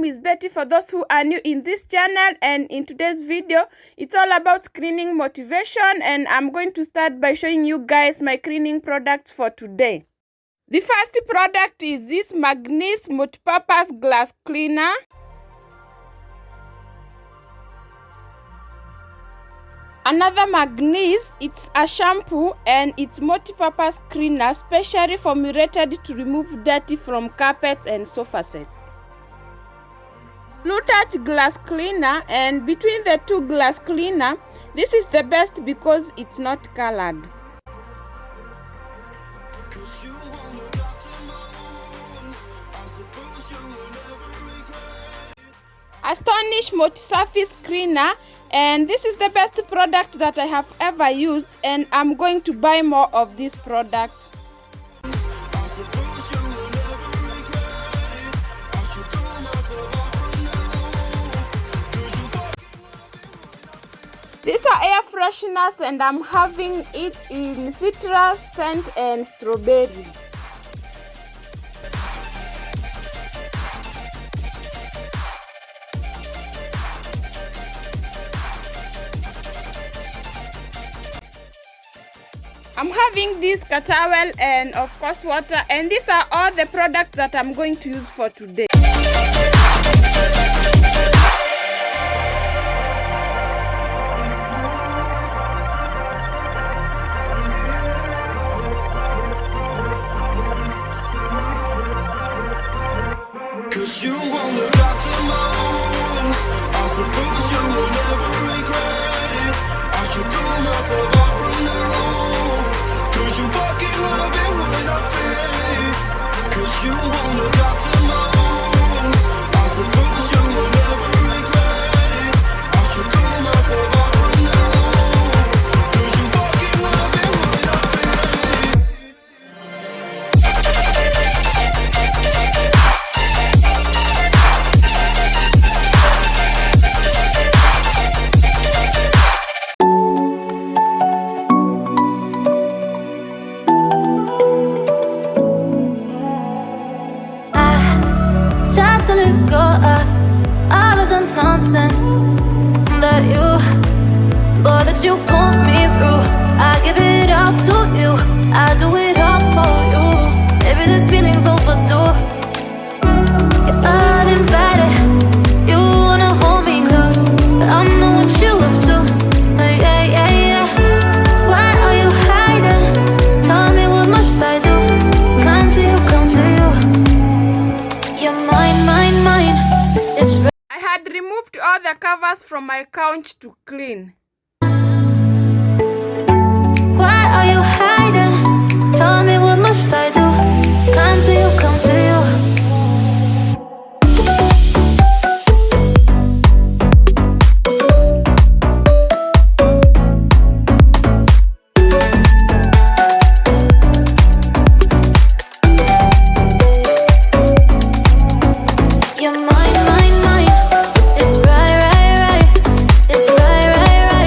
name is Betty for those who are new in this channel, and in today's video it's all about cleaning motivation, and I'm going to start by showing you guys my cleaning products for today. The first product is this Magnese multi-purpose glass cleaner. Another Magnese, it's a shampoo and it's multi-purpose cleaner specially formulated to remove dirty from carpets and sofa sets. Blue Touch glass cleaner, and between the two glass cleaner, this is the best because it's not colored. Astonish multi-surface cleaner, and this is the best product that I have ever used, and I'm going to buy more of this product. These are air fresheners, and I'm having it in citrus, scent, and strawberry. I'm having this towel and of course water, and these are all the products that I'm going to use for today. Cause you won't look after my wounds, I suppose you will never regret it. I should pull myself out from now, cause you fucking love it when I feel. Cause you won't look after my wounds, I suppose you will never regret it. I should pull myself out from now, cause you fucking love it when I feel. To let go of all of the nonsense that you put me through. I give it all to you, I do it all for you. Maybe this feeling's overdue. You're uninvited, you wanna hold me close, but I know what you have to. Yeah, yeah, yeah. Why are you hiding? Tell me, what must I do? Come to you, come to you. You're mine, mine, mine. It's I had removed all the covers from my couch to clean. why are you hiding? Tell me, what must I do? Come to you, come to you. You're mine, mine, mine. It's right, right, right. It's right, right, right.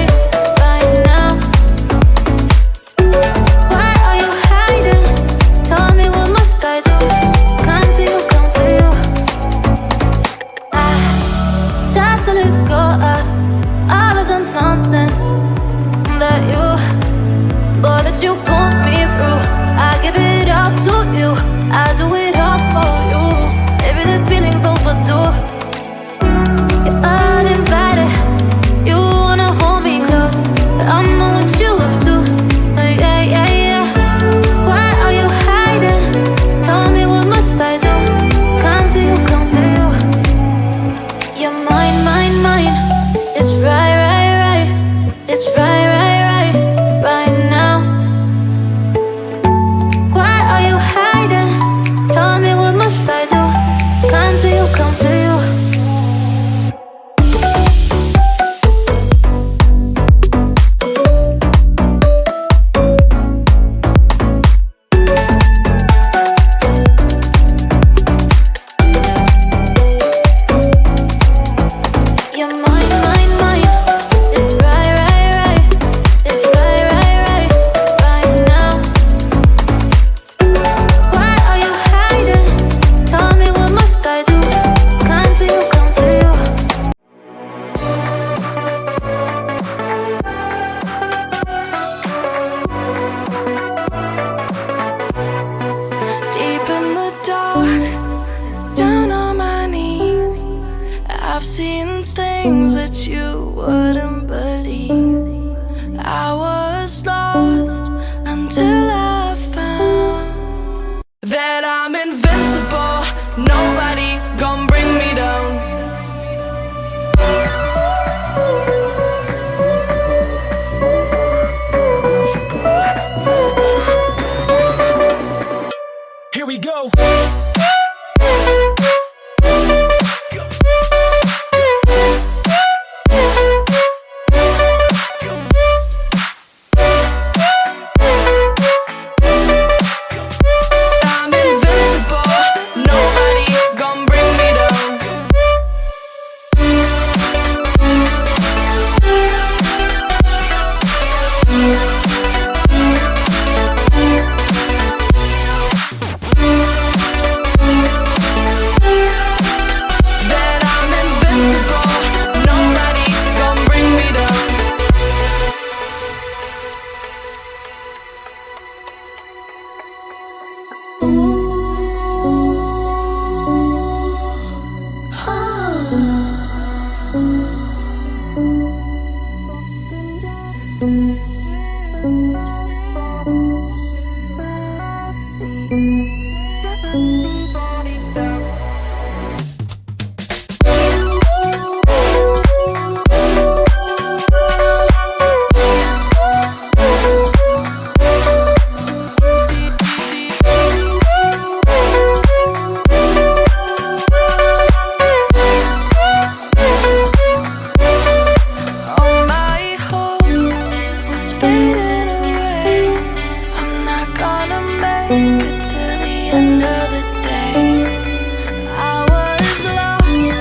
All my hope was fading away. I'm not gonna make it to the end of the day. I was lost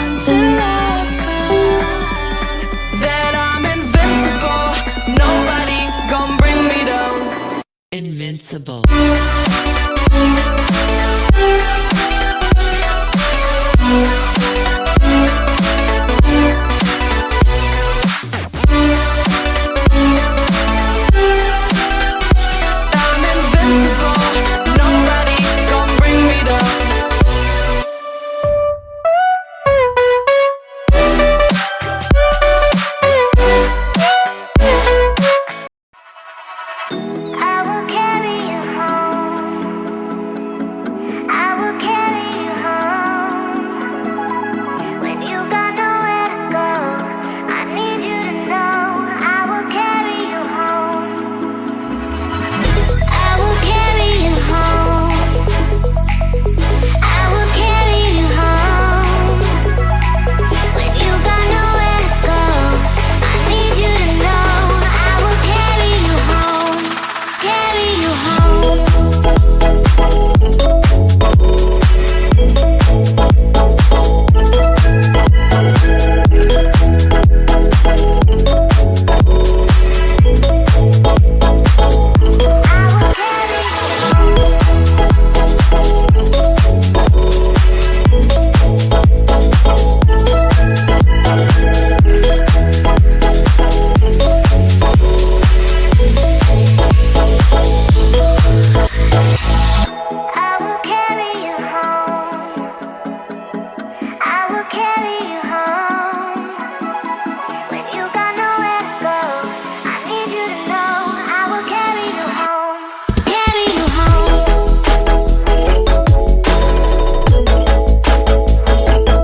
until I found that I'm invincible. Nobody gon' bring me down. Invincible. I'm invincible. Nobody gon' bring me down. I will carry you home. I will carry you home. When you got nowhere to go, I need you to know I will carry you home. I will carry you home. I will carry you home. When you got nowhere to go, I need you to know I will carry you home. Carry you home. I will carry you home. I will carry you home. I will carry you home. When you got nowhere to go, I need you to know I will carry you home. Carry you home.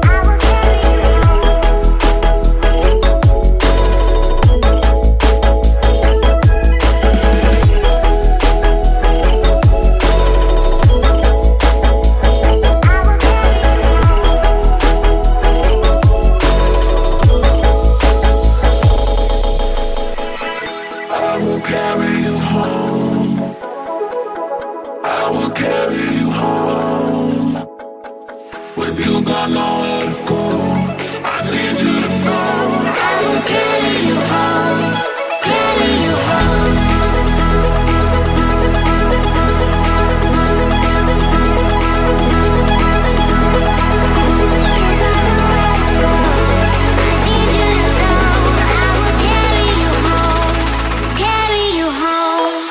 I will carry you home. I will carry you home. I will carry you home. I will carry you home. When you got nowhere to go, I need you to know I will carry you home. Carry you home. I need you to know I will carry you home. Carry you home.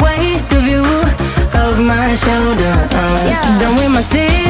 weight of you, of my shoulders. Done with my city